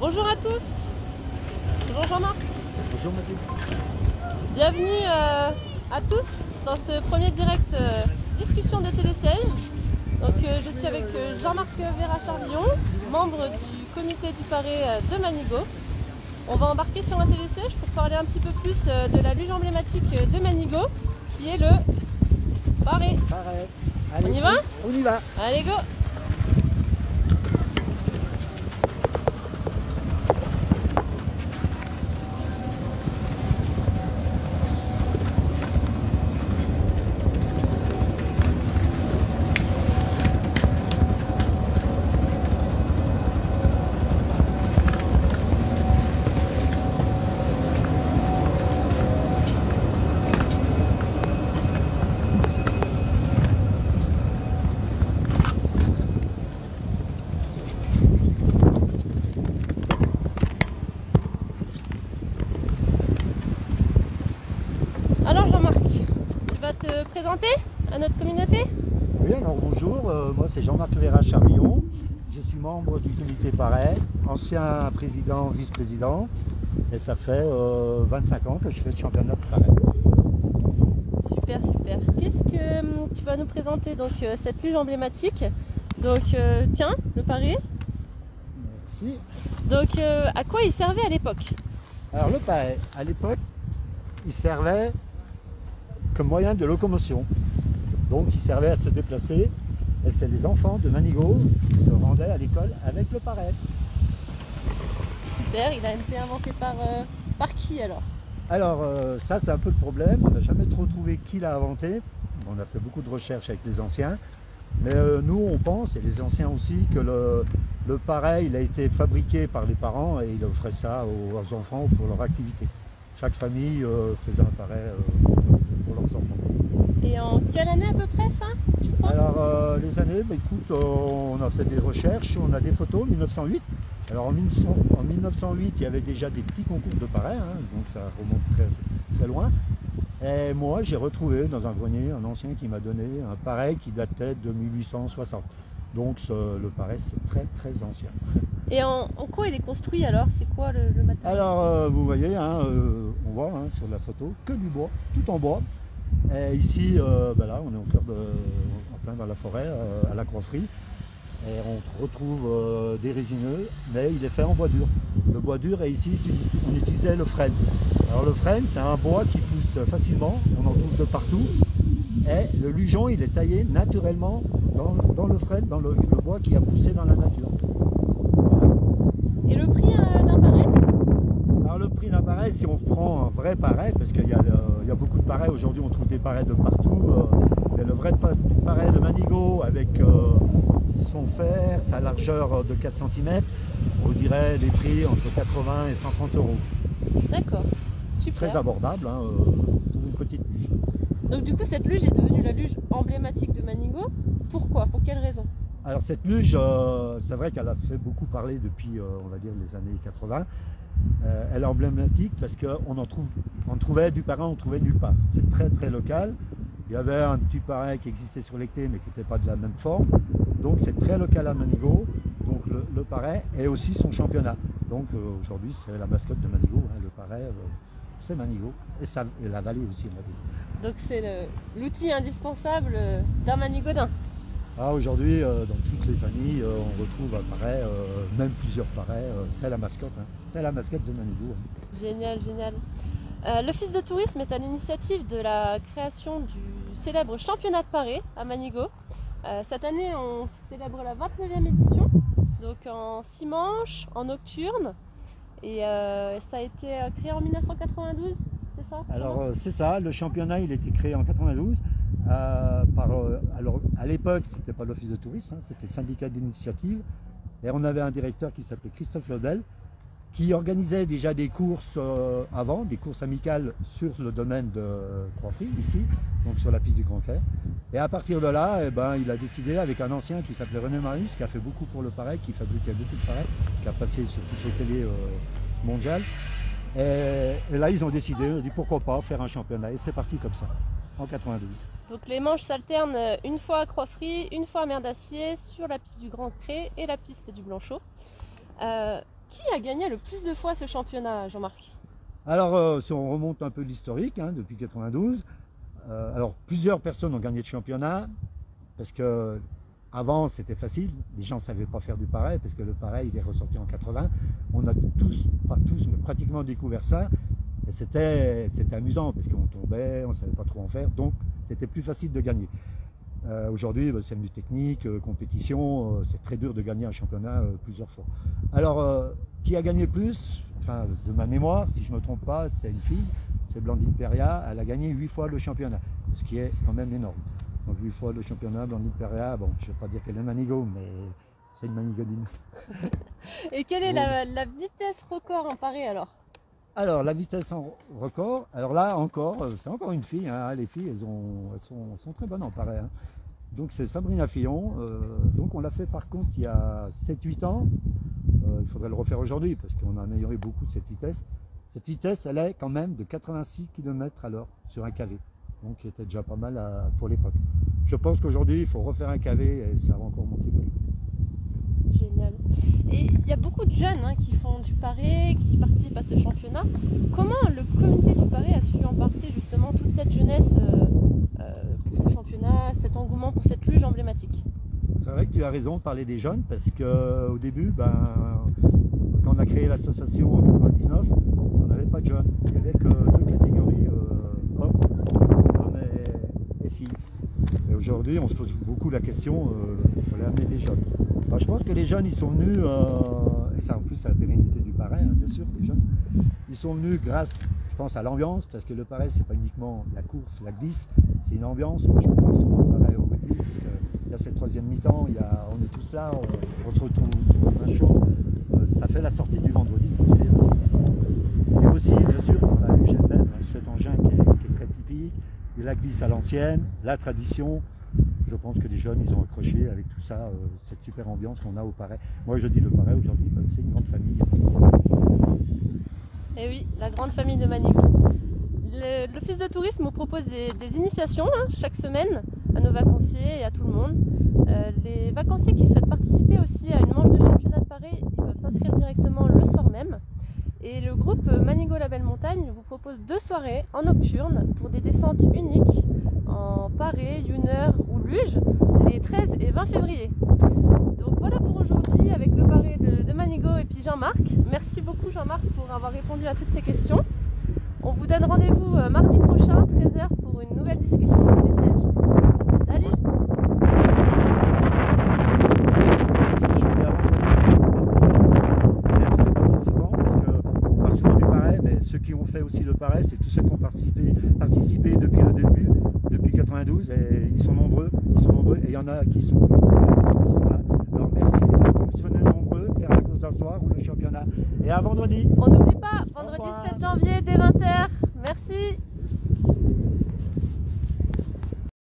Bonjour à tous. Bonjour Jean-Marc. Bonjour Mathilde. Bienvenue à tous dans ce premier direct discussion de télésiège. Donc je suis avec Jean-Marc Vera-Charbillon, membre du comité du Parais de Manigot. On va embarquer sur un télésiège pour parler un petit peu plus de la luge emblématique de Manigot, qui est le Parais. Allez, On y va? On y va. Allez go! Alors Jean-Marc, tu vas te présenter à notre communauté? Oui, alors bonjour, moi c'est Jean-Marc Vera-Charbillon, je suis membre du comité Parais, ancien président, vice-président, et ça fait 25 ans que je fais le championnat de Parais. Super, super. Qu'est-ce que tu vas nous présenter donc cette luge emblématique? Donc tiens, le Parais. Merci. Donc à quoi il servait à l'époque? Alors le Parais, à l'époque, il servait comme moyen de locomotion. Donc il servait à se déplacer, et c'est les enfants de Manigot qui se rendaient à l'école avec le Parais. Super, il a été inventé par qui alors? Alors ça c'est un peu le problème, on n'a jamais trop trouvé qui l'a inventé. On a fait beaucoup de recherches avec les anciens, mais nous on pense, et les anciens aussi, que le Parais il a été fabriqué par les parents et il offrait ça aux enfants pour leur activité. Chaque famille faisait un Parais pour leurs enfants. Et en quelle année à peu près ça, tu crois? Alors les années, bah, écoute, on a fait des recherches, on a des photos, 1908. Alors en 1908, il y avait déjà des petits concours de Parais, hein, donc ça remonte très, très loin. Et moi, j'ai retrouvé dans un grenier un ancien qui m'a donné un Parais qui datait de 1860. Donc le Parais, c'est très très ancien. Et en quoi il est construit alors? C'est quoi le matériau? Alors vous voyez, hein, on voit hein, sur la photo que du bois, tout en bois. Et ici, bah là, on est au cœur en plein dans la forêt, à la coifferie. Et on retrouve des résineux, mais il est fait en bois dur. Le bois dur, et ici, on utilisait le frêne. Alors le frêne, c'est un bois qui pousse facilement, on en trouve de partout. Et le lugeon, il est taillé naturellement dans le frêne, dans le bois qui a poussé dans la nature. Voilà. Et le prix d'un Parais? Alors le prix d'un Parais, si on prend un vrai Parais, parce qu'il y a beaucoup de Parais, aujourd'hui on trouve des Parais de partout, et le vrai Parais de Manigot avec son fer, sa largeur de 4 cm, on dirait les prix entre 80 et 130 euros. D'accord, super. Très abordable hein, pour une petite luge. Donc du coup cette luge est devenue la luge emblématique de Manigot. Pourquoi? Pour quelle raison? Alors cette luge, c'est vrai qu'elle a fait beaucoup parler depuis, on va dire, les années 80. Elle est emblématique parce qu'on trouvait du Parais, on trouvait nulle part. C'est très très local. Il y avait un petit Parais qui existait sur les clés mais qui n'était pas de la même forme. Donc c'est très local à Manigot. Donc le Parais est aussi son championnat. Donc aujourd'hui c'est la mascotte de Manigot. Hein. Le Parais c'est Manigot et la vallée aussi. On va dire. Donc c'est l'outil indispensable d'un Manigodin. Ah, aujourd'hui, dans toutes les familles, on retrouve un Parais, même plusieurs Parais, c'est la mascotte, hein. C'est la mascotte de Manigot. Hein. Génial, génial. L'Office de tourisme est à l'initiative de la création du célèbre championnat de Parais à Manigot. Cette année, on célèbre la 29e édition, donc en 6 manches, en nocturne, et ça a été créé en 1992, c'est ça? Alors c'est ça, le championnat il a été créé en 92 alors à l'époque c'était pas l'office de tourisme, hein, c'était le syndicat d'initiative et on avait un directeur qui s'appelait Christophe Lodel qui organisait déjà des courses avant, des courses amicales sur le domaine de Croixfrit ici, donc sur la piste du Grand Quai. Et à partir de là, eh ben, il a décidé avec un ancien qui s'appelait René Marius, qui a fait beaucoup pour le Parais, qui fabriquait beaucoup de Parais, qui a passé sur toutes les télés mondiales. Et là, ils ont décidé, on dit pourquoi pas faire un championnat. Et c'est parti comme ça, en 92. Donc les manches s'alternent une fois à Croixfrit, une fois à Mer d'Acier, sur la piste du Grand Cré et la piste du Blanchot. Qui a gagné le plus de fois ce championnat, Jean-Marc? Alors, si on remonte un peu l'historique, hein, depuis 92, alors plusieurs personnes ont gagné le championnat, parce que avant c'était facile, les gens ne savaient pas faire du pareil, parce que le pareil il est ressorti en 80. On a tous, pas tous, mais pratiquement découvert ça, et c'était amusant, parce qu'on tombait, on ne savait pas trop en faire, donc c'était plus facile de gagner. Aujourd'hui, c'est du technique, compétition, c'est très dur de gagner un championnat plusieurs fois. Alors, qui a gagné plus? Enfin, de ma mémoire, si je ne me trompe pas, c'est une fille, c'est Blandine Peria, elle a gagné 8 fois le championnat, ce qui est quand même énorme. Donc 8 fois le championnat, Blandine Peria, bon, je ne vais pas dire qu'elle est manigo, mais c'est une manigodine. Et quelle est la vitesse record en paris alors? Alors, la vitesse en record, alors là encore, c'est encore une fille, hein, les filles, elles sont très bonnes en pareil. Hein. Donc c'est Sabrina Fillon, donc on l'a fait par contre il y a 7-8 ans, il faudrait le refaire aujourd'hui parce qu'on a amélioré beaucoup cette vitesse. Cette vitesse, elle est quand même de 86 km/h sur un KV, donc qui était déjà pas mal pour l'époque. Je pense qu'aujourd'hui il faut refaire un KV et ça va encore monter plus vite. Génial. Et il y a beaucoup de jeunes hein, qui font du pavé, qui participent à ce championnat. Comment le comité du pavé a su embarquer justement toute cette jeunesse pour ce championnat, cet engouement pour cette luge emblématique? C'est vrai que tu as raison de parler des jeunes parce qu'au début, quand on a créé l'association en 99, on n'avait pas de jeunes. Il n'y avait que deux catégories, hommes et filles. Et aujourd'hui, on se pose beaucoup la question, il fallait amener des jeunes. Alors, je pense que les jeunes, ils sont venus, et ça en plus c'est la pérennité du pareil, hein, bien sûr, les jeunes, ils sont venus grâce, je pense, à l'ambiance, parce que le pareil, c'est pas uniquement la course, la glisse, c'est une ambiance. Moi, je compare souvent le pareil au rugby, parce qu'il y a cette troisième mi-temps, on est tous là, on se retrouve tout un chaud, ça fait la sortie du vendredi. Et aussi, bien sûr, on a eu GMM, cet engin qui est très typique, la glisse à l'ancienne, la tradition. Je pense que les jeunes, ils ont accroché avec tout ça, cette super ambiance qu'on a au Paray. Moi, je dis le Paray aujourd'hui, c'est une grande famille. Et oui, la grande famille de Manigo. L'Office de tourisme vous propose des initiations hein, chaque semaine à nos vacanciers et à tout le monde. Les vacanciers qui souhaitent participer aussi à une manche de championnat de Paray, ils peuvent s'inscrire directement le soir même. Et le groupe Manigo La Belle Montagne vous propose 2 soirées en nocturne pour des descentes uniques en Paray, Yunner ou Luge les 13 et 20 février. Donc voilà pour aujourd'hui avec le Paray de Manigo et puis Jean-Marc. Merci beaucoup Jean-Marc pour avoir répondu à toutes ces questions. On vous donne rendez-vous mardi prochain, 13 h, pour une nouvelle discussion de télésiège. Salut! Ceux qui ont fait aussi le Paray, c'est tous ceux qui ont participé depuis le début, depuis 92, et ils sont nombreux, et il y en a qui sont là. Alors merci, venez nombreux, faire la course d'un soir ou le championnat, et à vendredi. On n'oublie pas